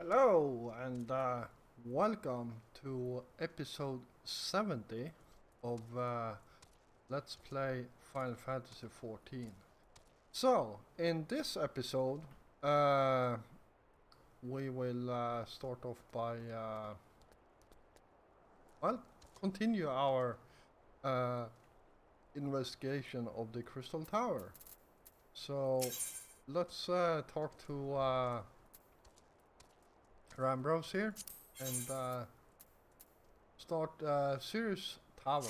Hello and welcome to episode 70 of Let's Play Final Fantasy XIV. So, in this episode, we will start off by, well, continue our uh, investigation of the Crystal Tower. So, let's talk to Rambrose here and start Sirius Tower.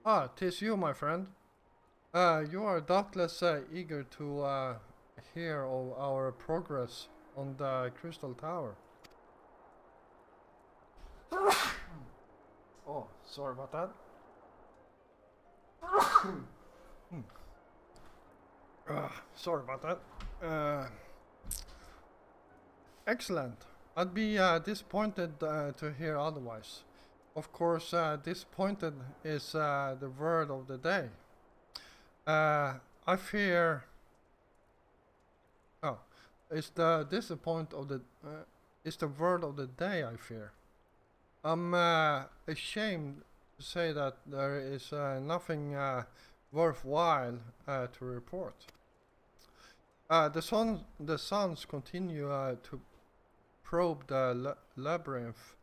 Ah, 'tis you, my friend. You are doubtless eager to hear of our progress on the Crystal Tower. Oh, sorry about that. Sorry about that. Excellent. I'd be disappointed to hear otherwise. Of course, disappointed is the word of the day. I fear. Oh, it's the disappoint of the. It's the word of the day. I fear. I'm ashamed to say that there is nothing worthwhile to report. The suns continue to probe the labyrinth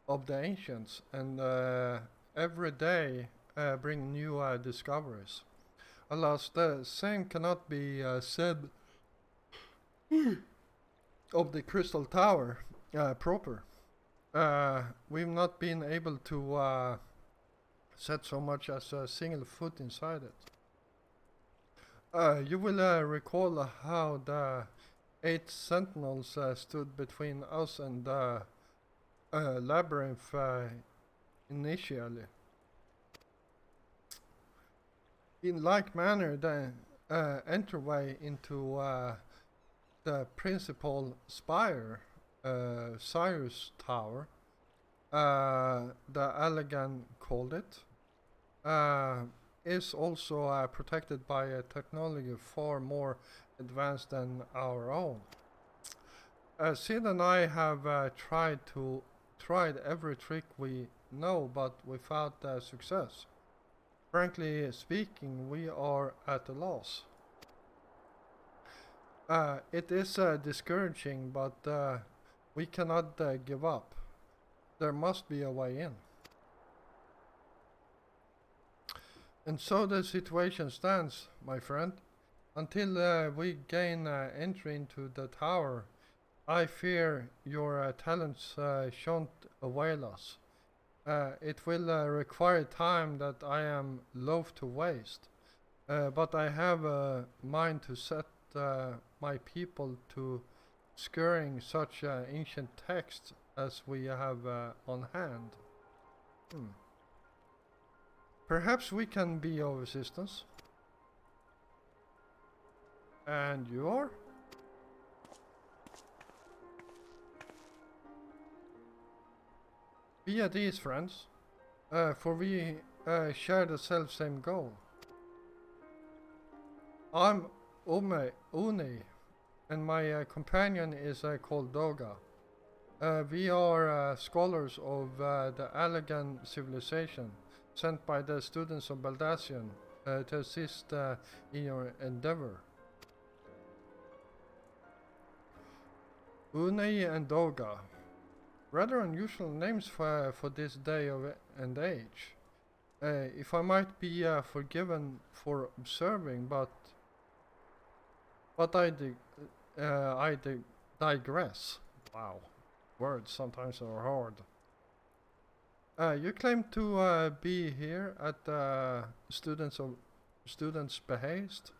of the ancients, and every day bring new discoveries. Alas, the same cannot be said of the Crystal Tower proper. We've not been able to set so much as a single foot inside it. You will recall how the 8 sentinels stood between us and the labyrinth initially. In like manner, the entryway into the principal spire, Cyrus Tower, the elegant called it, is also protected by a technology far more advanced than our own. Sid and I have tried every trick we know, but without success. Frankly speaking, we are at a loss. It is discouraging, but we cannot give up. There must be a way in. And so the situation stands, my friend. Until we gain entry into the tower, I fear your talents shan't avail us. It will require time that I am loath to waste, but I have a mind to set my people to scouring such ancient texts as we have on hand. Hmm. Perhaps we can be of assistance. And you are? Be at ease, friends, for we share the self-same goal. I'm Uni, and my companion is called Doga. We are scholars of the Allegan civilization, sent by the students of Baldassian to assist in your endeavor. Uni and Doga. Rather unusual names for this day and age. If I might be forgiven for observing, but I digress. Wow, words sometimes are hard. You claim to be here at students' behest,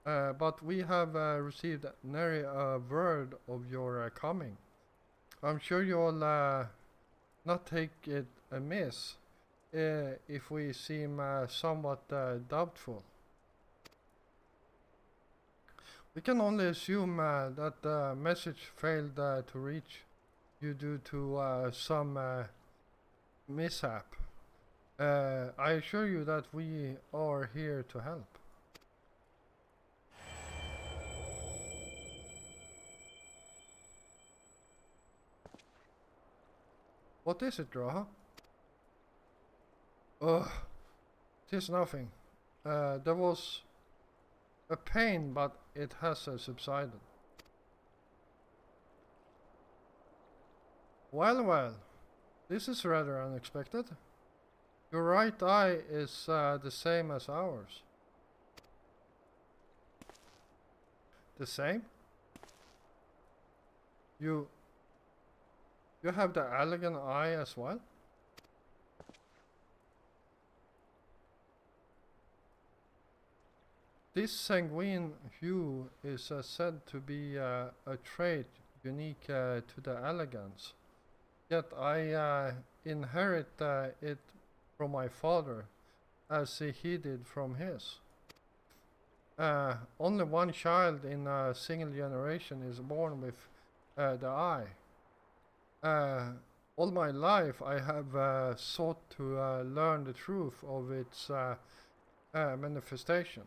but we have received nary a word of your coming. I'm sure you'll not take it amiss if we seem somewhat doubtful. We can only assume that the message failed to reach you due to some mishap. I assure you that we are here to help. What is it, Graha? Ugh, 'tis nothing. There was a pain, but it has subsided. Well, this is rather unexpected. Your right eye is the same as ours. The same? You have the elegant eye as well? This sanguine hue is said to be a trait unique to the elegans. Yet I inherit it from my father, as he did from his. Only one child in a single generation is born with the eye. All my life I have sought to learn the truth of its manifestation.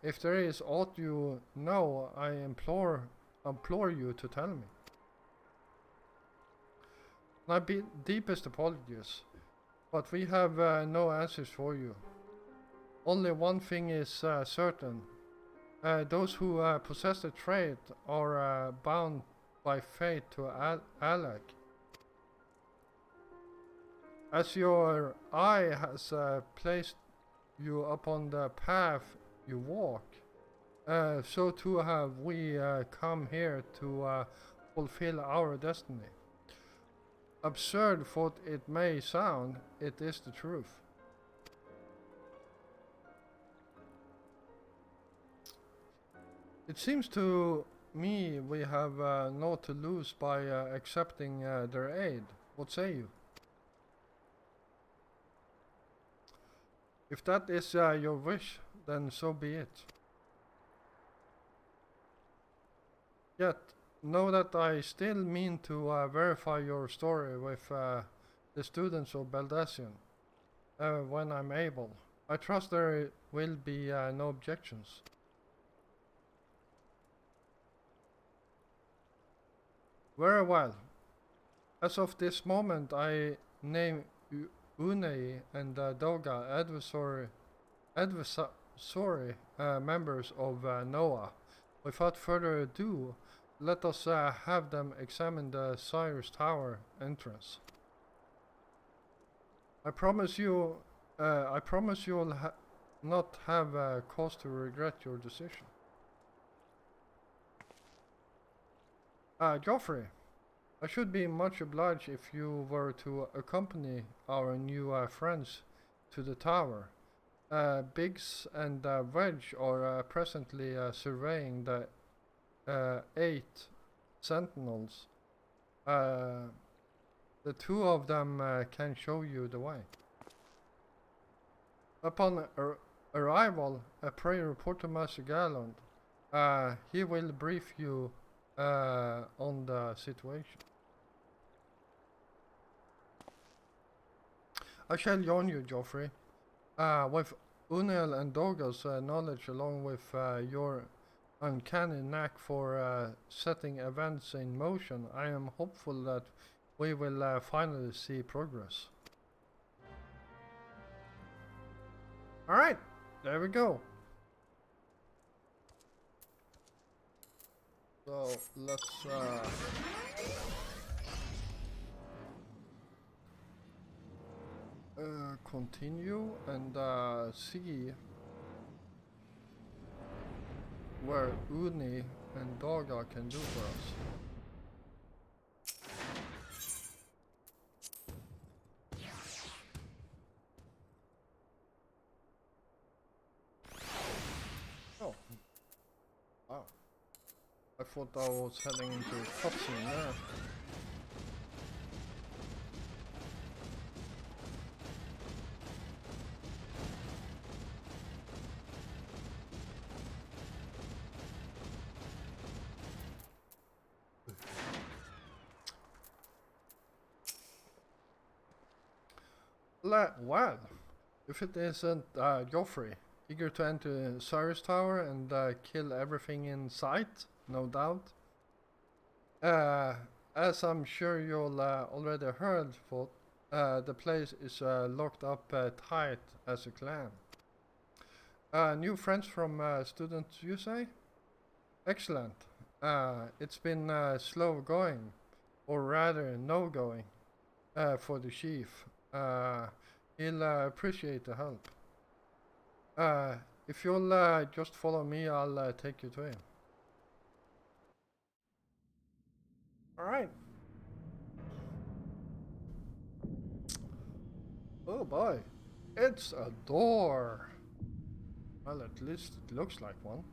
If there is aught you know, I implore you to tell me. My deepest apologies, but we have no answers for you. Only one thing is certain. Those who possess the trait are bound by fate to Alec. As your eye has placed you upon the path you walk, so too have we come here to fulfill our destiny. Absurd thought it may sound, it is the truth. It seems to me we have naught to lose by accepting their aid. What say you? If that is your wish, then so be it. Yet, know that I still mean to verify your story with the students of Baldassian when I'm able. I trust there will be no objections. Very well. As of this moment, I name Unei and Doga adversary members of Noah. Without further ado, let us have them examine the Sire's Tower entrance. I promise you'll not have cause to regret your decision. Joffrey, I should be much obliged if you were to accompany our new friends to the tower. Biggs and Wedge are presently surveying the 8 sentinels. The two of them can show you the way. Upon arrival, pray report to Master Galland. He will brief you on the situation. I shall join you, Joffrey. With Unel and Doga's knowledge, along with your uncanny knack for setting events in motion, I am hopeful that we will finally see progress. Alright, there we go. So let's continue and see where Uni and Doga can do for us. Oh. Wow. I thought I was heading into a cutscene there. Well, if it isn't Joffrey, eager to enter Cyrus Tower and kill everything in sight, no doubt. Uh, as I'm sure you'll already heard, the place is locked up tight as a clan. New friends from students, you say? Excellent. It's been slow going, or rather no going, for the chief. He'll appreciate the help. Uh, if you'll just follow me, I'll take you to him. Alright. Oh boy. It's a door. Well, at least it looks like one.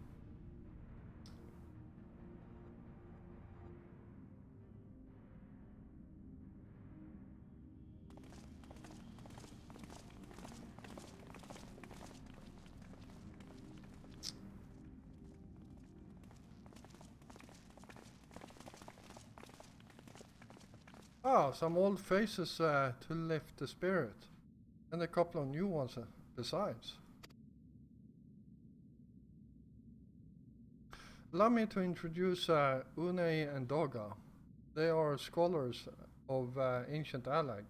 Oh, some old faces to lift the spirit. And a couple of new ones besides. Allow me to introduce Une and Doga. They are scholars of ancient Alag,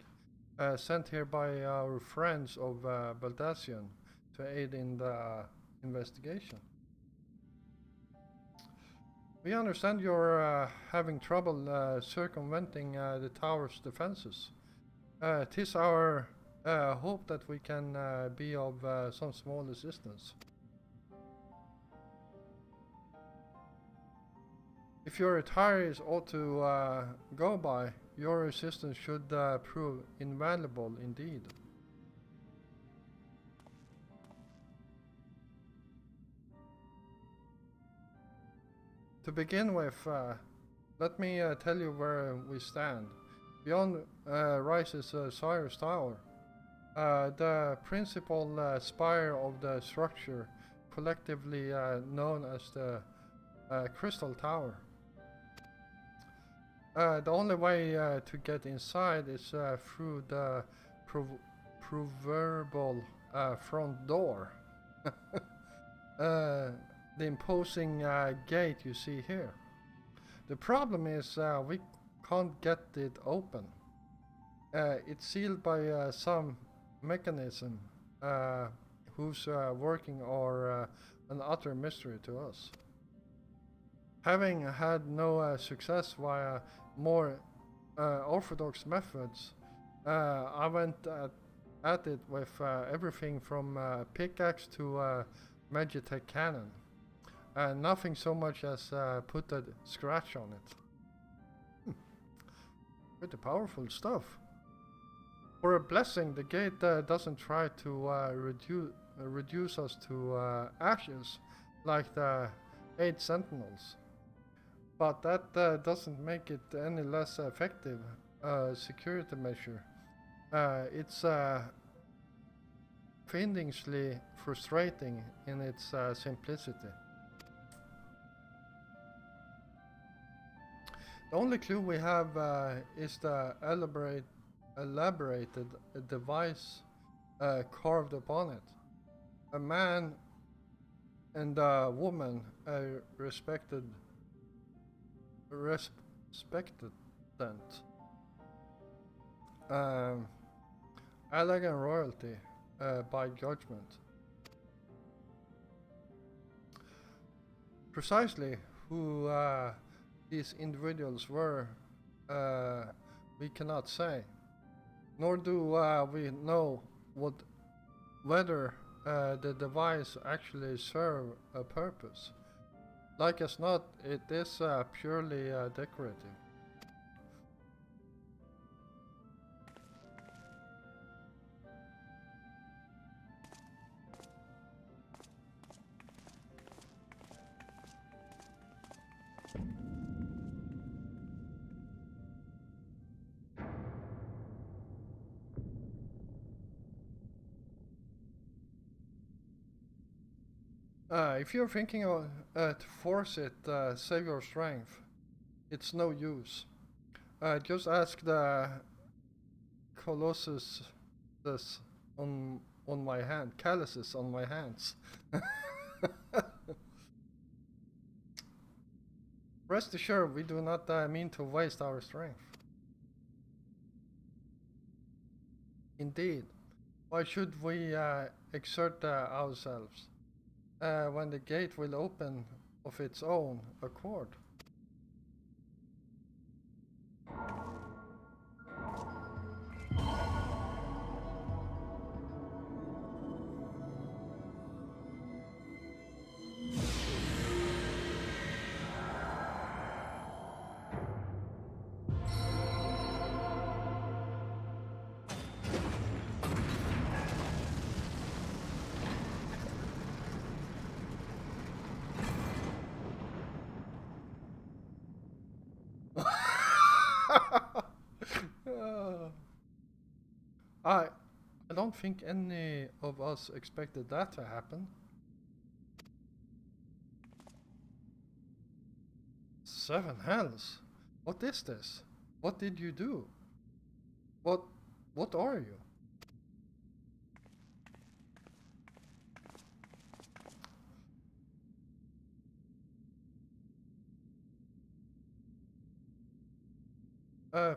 sent here by our friends of Baldassian to aid in the investigation. We understand you're having trouble circumventing the tower's defenses. 'Tis our hope that we can be of some small assistance. If your retirees ought to go by, your assistance should prove invaluable indeed. To begin with, let me tell you where we stand. Beyond rises Cyrus Tower, the principal spire of the structure, collectively known as the Crystal Tower. The only way to get inside is through the proverbial front door. The imposing gate you see here. The problem is we can't get it open. It's sealed by some mechanism whose working are an utter mystery to us. Having had no success via more orthodox methods, I went at it with everything from pickaxe to Magitech cannon. Nothing so much as put a scratch on it. Pretty powerful stuff. For a blessing, the gate doesn't try to reduce us to ashes like the 8 sentinels. But that doesn't make it any less effective security measure. It's fiendishly frustrating in its simplicity. The only clue we have is the elaborated device carved upon it. A man and a woman, respected elegant royalty by judgment. Precisely who these individuals were, we cannot say, nor do we know whether the device actually serve a purpose. Like as not, it is purely decorative. If you're thinking of, to force it, save your strength. It's no use. Just ask the Colossus this on my hand, calluses on my hands. Rest assured, we do not mean to waste our strength. Indeed, why should we exert ourselves when the gate will open of its own accord? I I don't think any of us expected that to happen. 7 hells? What is this? What did you do? What what are you?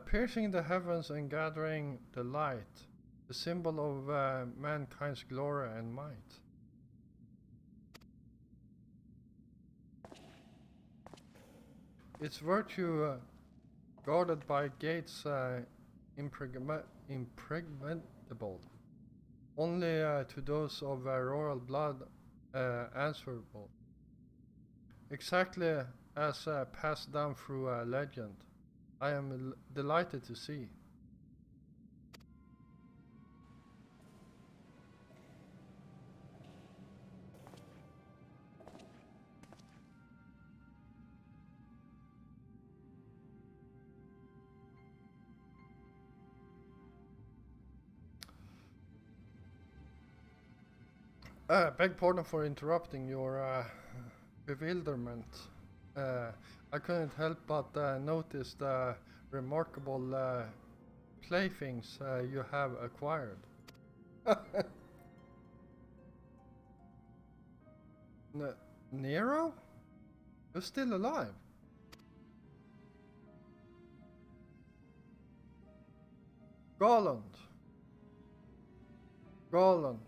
Piercing the heavens and gathering the light, the symbol of mankind's glory and might. Its virtue guarded by gates impregnable, only to those of royal blood answerable, exactly as passed down through legend. I am delighted to see. Beg pardon for interrupting your bewilderment. I couldn't help but notice the remarkable playthings you have acquired. Nero? You're still alive? Garland. Garland.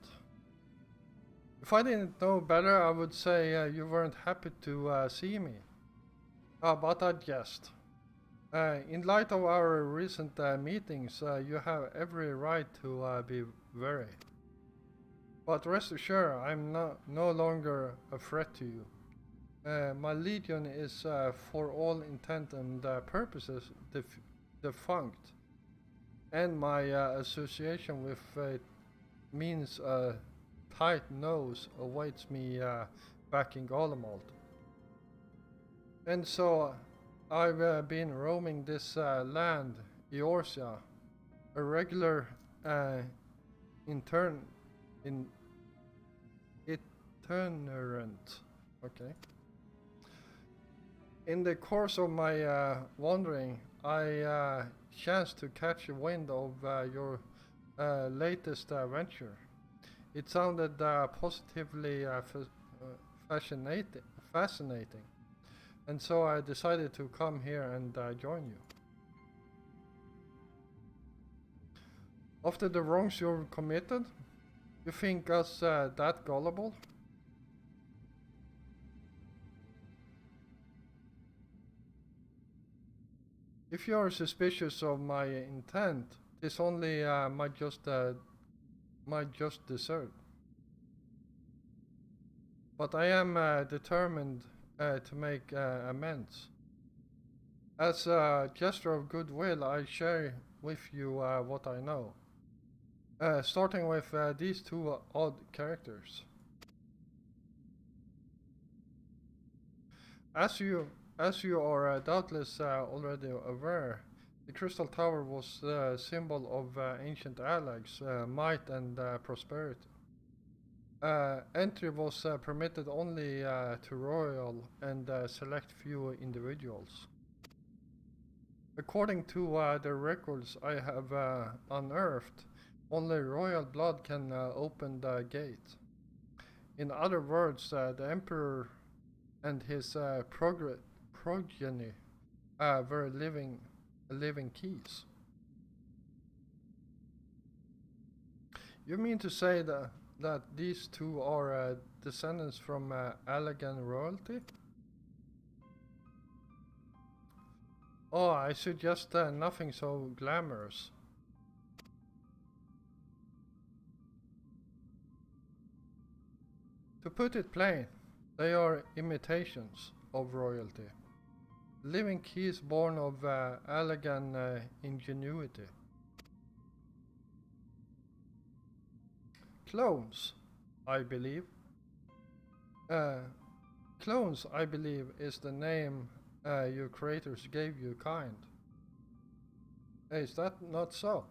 If I didn't know better, I would say you weren't happy to see me. But I jest. In light of our recent meetings, you have every right to be wary. But rest assured, I'm no longer a threat to you. My legion is, for all intent and purposes, defunct, and my association with it means a tight nose awaits me back in Garlemald. And so I've been roaming this land, Eorsia, a regular intern in itinerant. Okay. In the course of my wandering, I chanced to catch a wind of your latest venture. It sounded positively fascinating, and so I decided to come here and join you. After the wrongs you've committed, you think us that gullible? If you are suspicious of my intent, tis only my just desert. But I am determined to make amends. As a gesture of goodwill, I share with you what I know. Starting with these two odd characters. As you are doubtless already aware, the Crystal Tower was a symbol of ancient Alex, might and prosperity. Entry was permitted only to royal and select few individuals. According to the records I have unearthed, Only royal blood can open the gate. In other words, the emperor and his progeny were living keys. You mean to say that these two are descendants from Allegan royalty? Oh, I suggest nothing so glamorous. To put it plain, they are imitations of royalty. Living keys born of Allegan ingenuity. Clones, I believe. Uh, Clones, I believe, is the name your creators gave you, kind. Is that not so?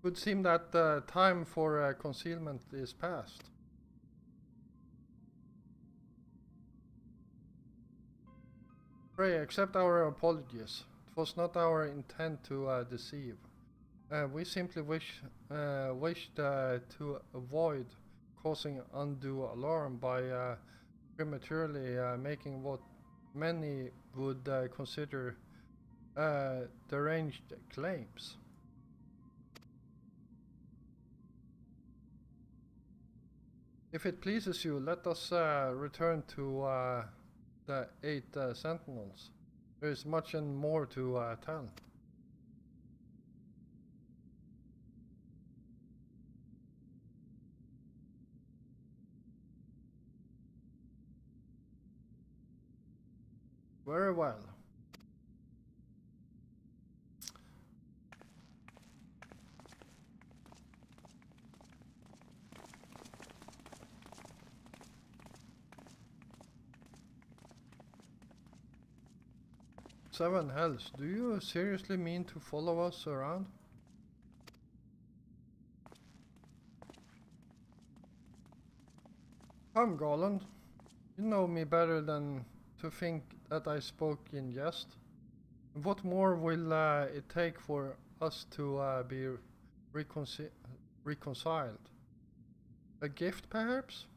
Would seem that the time for concealment is past. Pray accept our apologies. It was not our intent to deceive. We simply wished to avoid causing undue alarm by prematurely making what many would consider deranged claims. If it pleases you, let us return to the eight sentinels. There is much and more to tell. Very well. Seven hells, do you seriously mean to follow us around? Come, Garland. You know me better than to think that I spoke in jest. What more will it take for us to be reconciled? A gift, perhaps?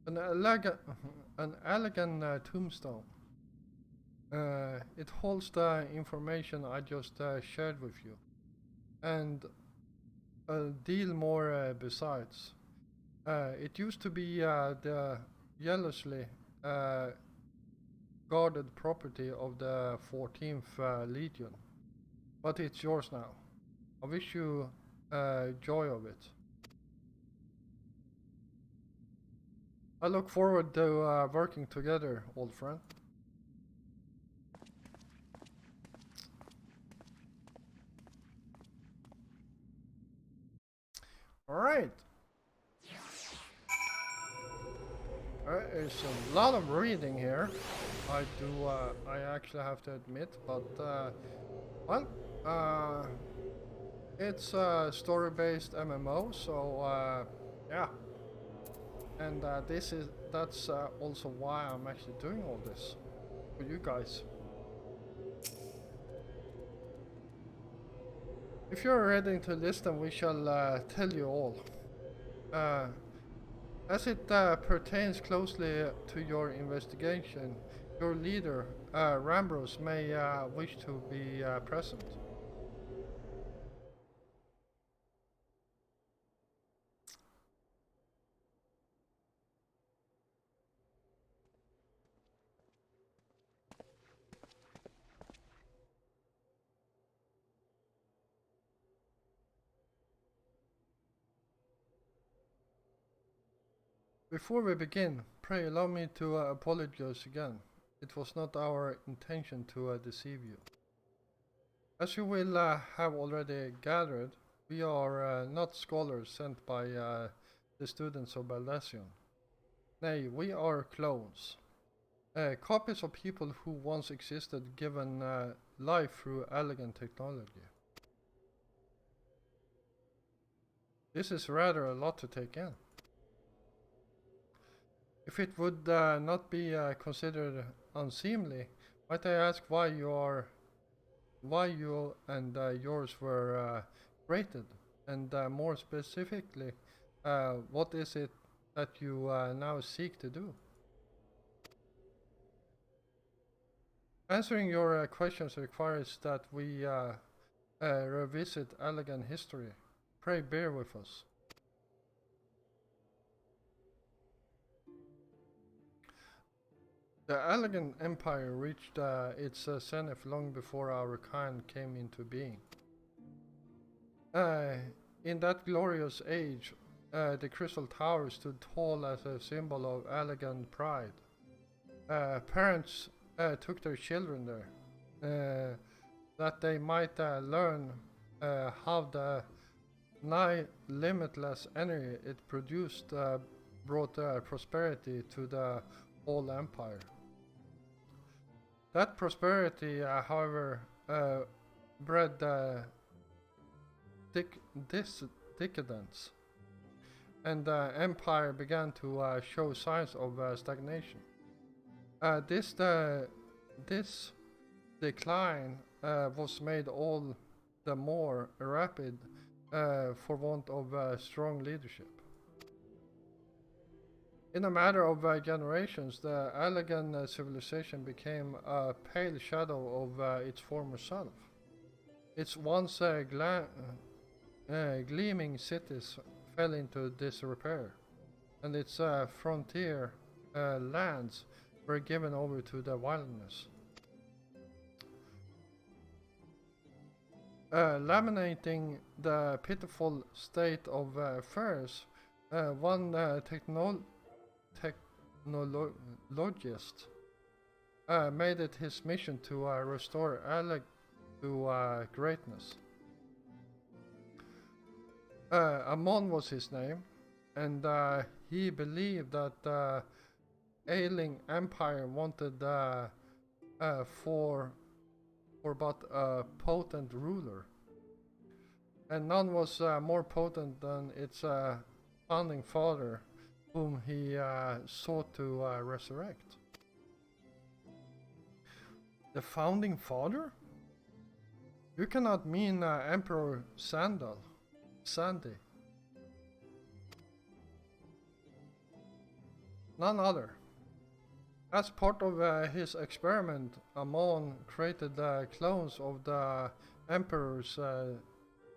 An elegant tombstone. It holds the information I just shared with you, and a deal more besides. It used to be the jealously uh, guarded property of the 14th Legion, but it's yours now. I wish you joy of it. I look forward to working together, old friend. Alright. There is a lot of reading here. I actually have to admit, but, well, it's a story-based MMO, so, yeah. And that's also why I'm actually doing all this for you guys. If you're ready to listen, we shall tell you all. As it pertains closely to your investigation, your leader, Rambros, may wish to be present. Before we begin, pray allow me to apologize again. It was not our intention to deceive you. As you will have already gathered, we are not scholars sent by the students of Baldasion. Nay, we are clones. Copies of people who once existed given life through elegant technology. This is rather a lot to take in. If it would not be considered unseemly, might I ask why you and yours were created, and more specifically, what is it that you now seek to do? Answering your questions requires that we revisit elegant history. Pray bear with us. The Elegant Empire reached its zenith long before our kind came into being. In that glorious age, the Crystal Tower stood tall as a symbol of elegant pride. Parents took their children there, that they might learn how the nigh limitless energy it produced brought prosperity to the whole empire. That prosperity, however, bred decadence, and the empire began to show signs of stagnation. This decline was made all the more rapid for want of strong leadership. In a matter of generations, the elegant civilization became a pale shadow of its former self. Its once gleaming cities fell into disrepair, and its frontier lands were given over to the wilderness. Laminating the pitiful state of affairs, one technologist made it his mission to restore Alec to greatness. Amon was his name, and he believed that the ailing empire wanted for but a potent ruler, and none was more potent than its founding father, whom he sought to resurrect. The founding father? You cannot mean Emperor Sandy. None other. As part of his experiment, Amon created clones of the Emperor's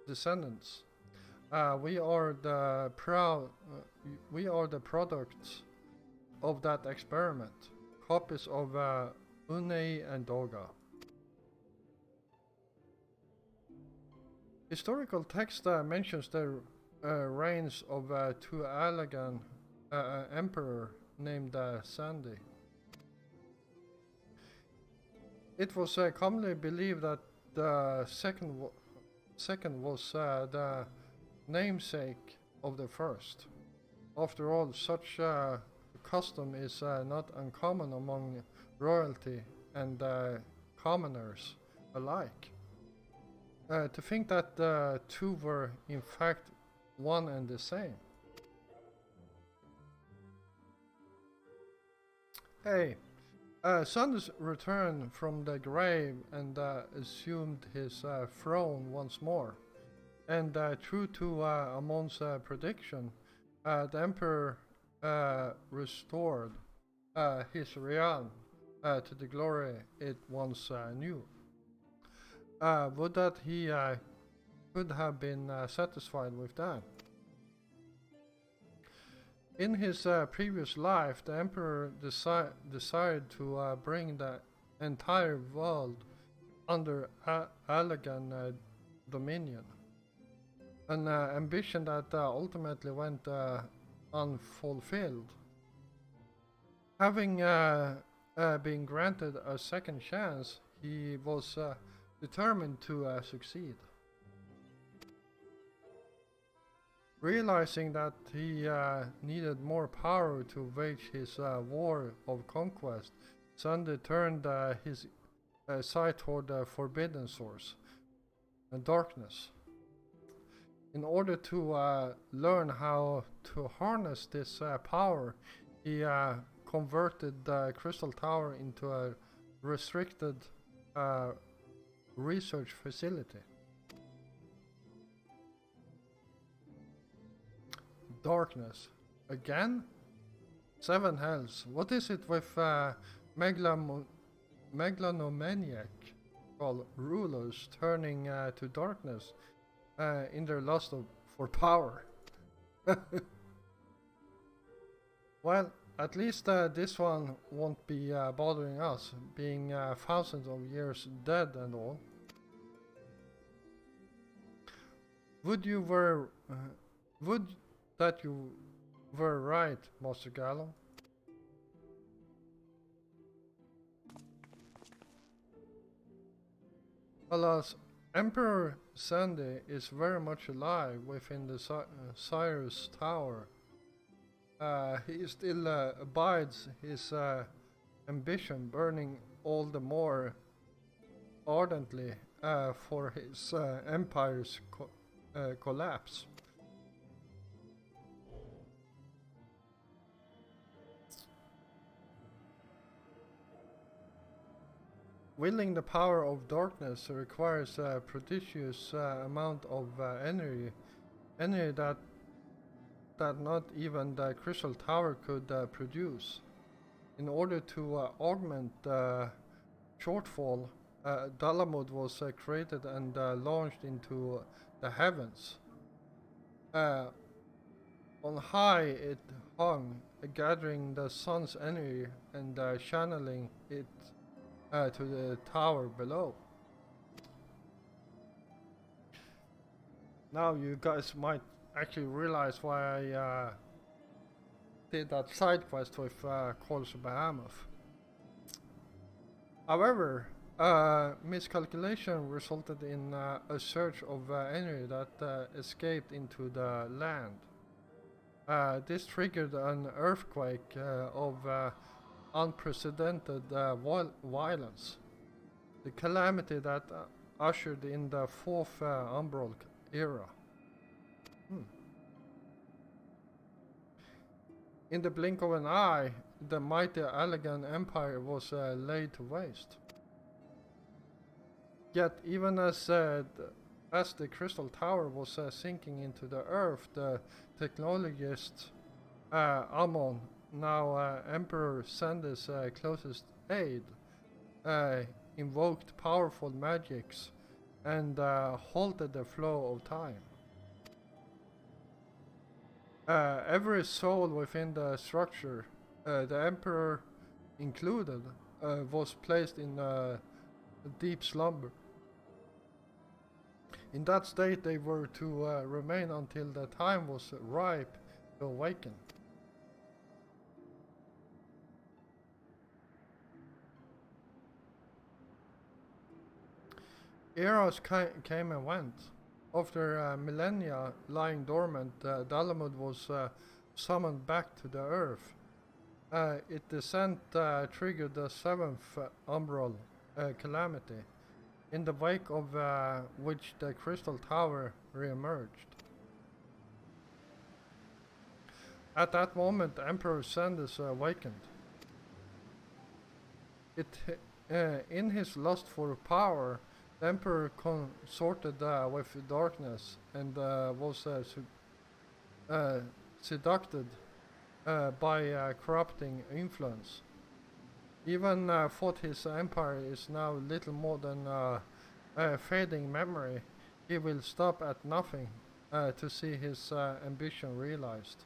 descendants. We are the products of that experiment, copies of Unei and Doga. Historical text mentions the reigns of two elegant emperor named Sandy. It was commonly believed that the second was the namesake of the first. After all, such custom is not uncommon among royalty and commoners alike. To think that the two were in fact one and the same. Hey, Sanders returned from the grave and assumed his throne once more. And true to Amon's prediction, the emperor restored his realm to the glory it once knew. Would that he could have been satisfied with that. In his previous life, the emperor decided to bring the entire world under elegant dominion, an ambition that ultimately went unfulfilled. Having been granted a second chance, he was determined to succeed. Realizing that he needed more power to wage his war of conquest, Sunday turned his sight toward the forbidden source, and darkness. In order to learn how to harness this power, he converted the Crystal Tower into a restricted uh, research facility. Darkness. Again? Seven hells. What is it with megalomaniac called rulers turning to darkness in their lust for power? Well, at least this one won't be bothering us, being thousands of years dead and all. Would you were, would that you were right, Master Gallo? Alas, Emperor Sandy is very much alive within the Cyrus Tower. He still abides his ambition, burning all the more ardently for his empire's collapse. Wielding the power of darkness requires a prodigious amount of energy that not even the Crystal Tower could produce. In order to augment the shortfall, Dalamud was created and launched into the heavens. On high it hung, gathering the sun's energy and channeling it to the tower below. Now you guys might actually realize why I did that side quest with Coals of Behemoth. However, miscalculation resulted in a surge of energy that escaped into the land. This triggered an earthquake of unprecedented violence. The calamity that ushered in the fourth Umbral era. In the blink of an eye, the mighty Allegan Empire was laid to waste. Yet, even as the Crystal Tower was sinking into the earth, the technologist Amon, now Emperor Sandy's closest aide, invoked powerful magics and halted the flow of time. Every soul within the structure, the Emperor included, was placed in a deep slumber. In that state they were to remain until the time was ripe to awaken. Eras came and went. After millennia lying dormant, Dalamud was summoned back to the earth. Its descent triggered the seventh Umbral calamity, in the wake of which the Crystal Tower re-emerged. At that moment, Emperor Sandus awakened. In his lust for power, the Emperor consorted with darkness and was seduced by corrupting influence. Even thought his empire is now little more than a fading memory. He will stop at nothing to see his ambition realized.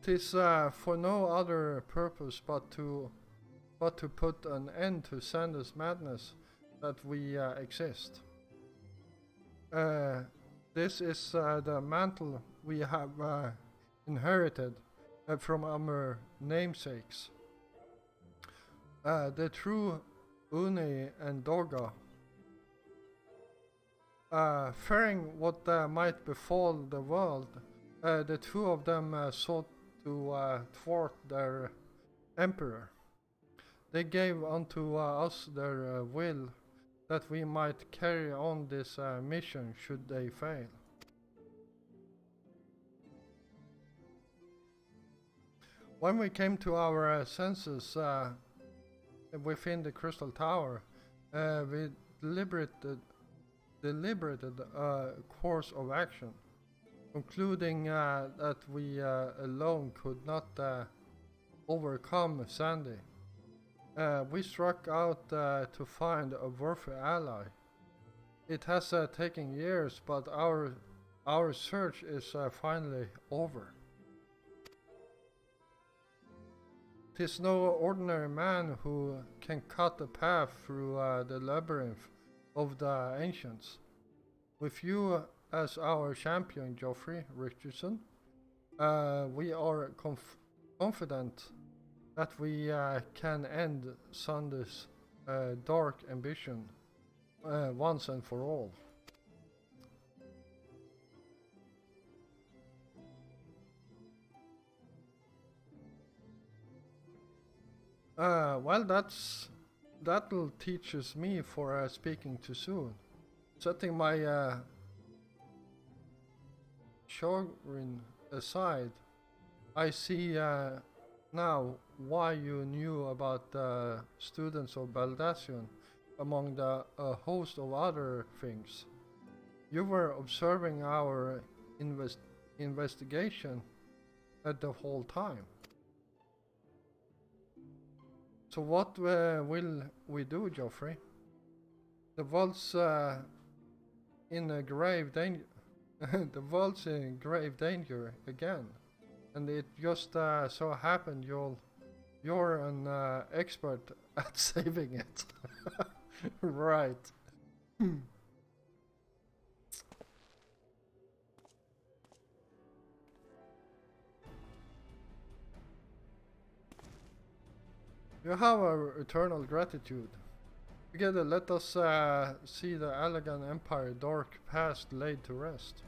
Tis for no other purpose but to put an end to Sanders' madness that we exist. This is the mantle we have inherited from our namesakes. The true Uni and Dorga. Fearing what might befall the world, The two of them sought to thwart their emperor. They gave unto us their will that we might carry on this mission should they fail. When we came to our senses within the Crystal Tower, we deliberated a course of action, concluding that we alone could not overcome Sandy. We struck out to find a worthy ally. It has taken years, but our search is finally over. 'Tis no ordinary man who can cut a path through the labyrinth of the ancients. With you as our champion, Geoffrey Richardson, we are confident that we can end Sandy's dark ambition once and for all. Well, that'll teaches me for speaking too soon. Setting my chagrin aside, I see now why you knew about the students of Baldasion among the host of other things. You were observing our investigation at the whole time. So what will we do, Geoffrey? The world's in a grave danger. The world's in grave danger again, and it just so happened you're an expert at saving it. Right. You have our eternal gratitude. Together, let us see the elegant empire dark past laid to rest.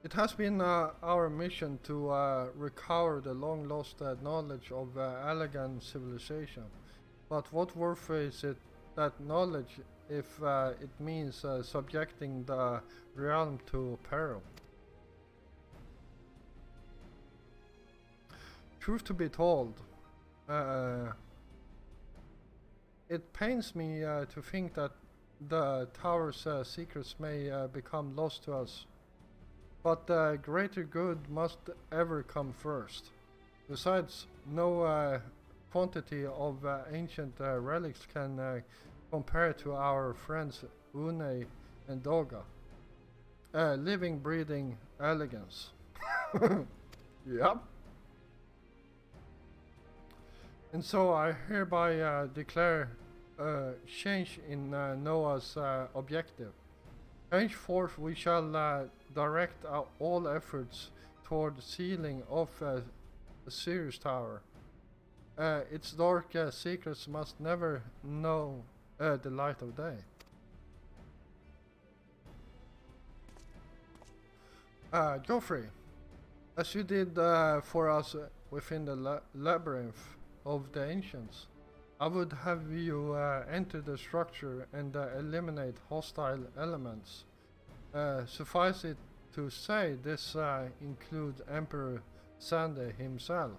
It has been our mission to recover the long lost knowledge of elegant civilization. But what worth is it that knowledge if it means subjecting the realm to peril? Truth to be told, uh, it pains me to think that the tower's secrets may become lost to us, but the greater good must ever come first. Besides, no quantity of ancient relics can compare to our friends Une and Doga. Living, breathing elegance. Yep. And so I hereby declare change in Noah's objective. Henceforth we shall direct all efforts toward the sealing of the Sirius Tower. Its dark secrets must never know the light of day. Geoffrey, as you did for us within the labyrinth of the ancients, I would have you enter the structure and eliminate hostile elements. Suffice it to say, this includes Emperor Sande himself.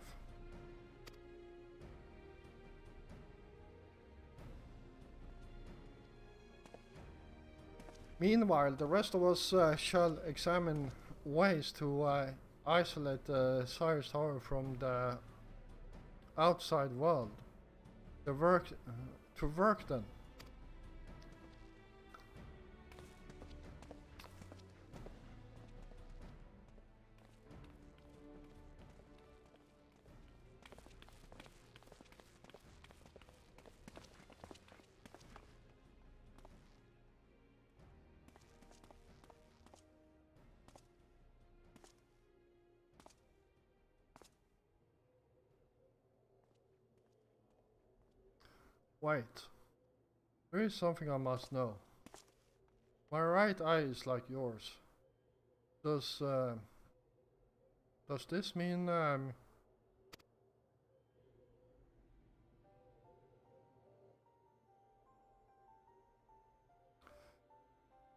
Meanwhile, the rest of us shall examine ways to isolate the Sirius Tower from the outside world. To work then. Wait. There is something I must know. My right eye is like yours. Does this mean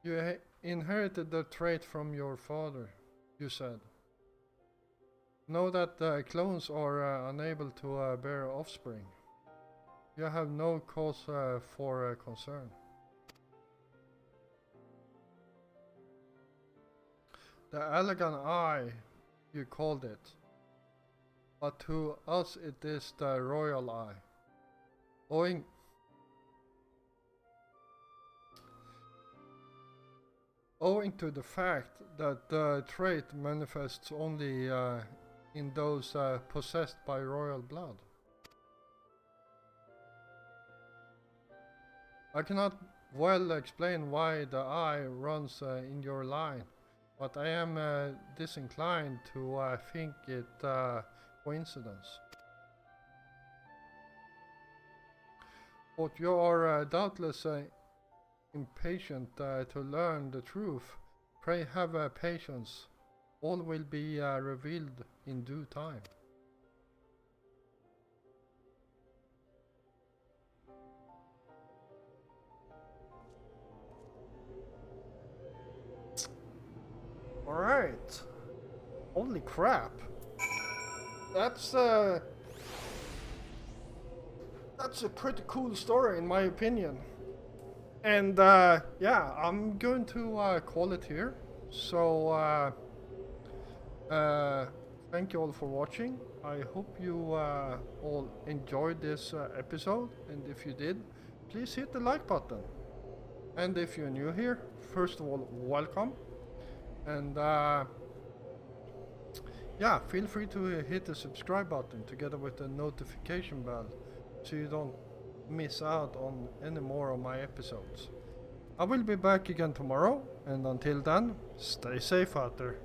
you inherited the trait from your father? You said. Know that clones are unable to bear offspring. You have no cause for concern. The elegant eye, you called it. But to us it is the royal eye. Owing to the fact that the trait manifests only in those possessed by royal blood. I cannot well explain why the eye runs in your line, but I am disinclined to think it coincidence. But you are doubtless impatient to learn the truth. Pray have patience. All will be revealed in due time. Alright. Holy crap. That's a pretty cool story in my opinion. And yeah, I'm going to call it here. So thank you all for watching. I hope you all enjoyed this episode, and if you did, please hit the like button. And if you're new here, first of all, welcome. And yeah, feel free to hit the subscribe button together with the notification bell so you don't miss out on any more of my episodes. I will be back again tomorrow, and until then, stay safe out there.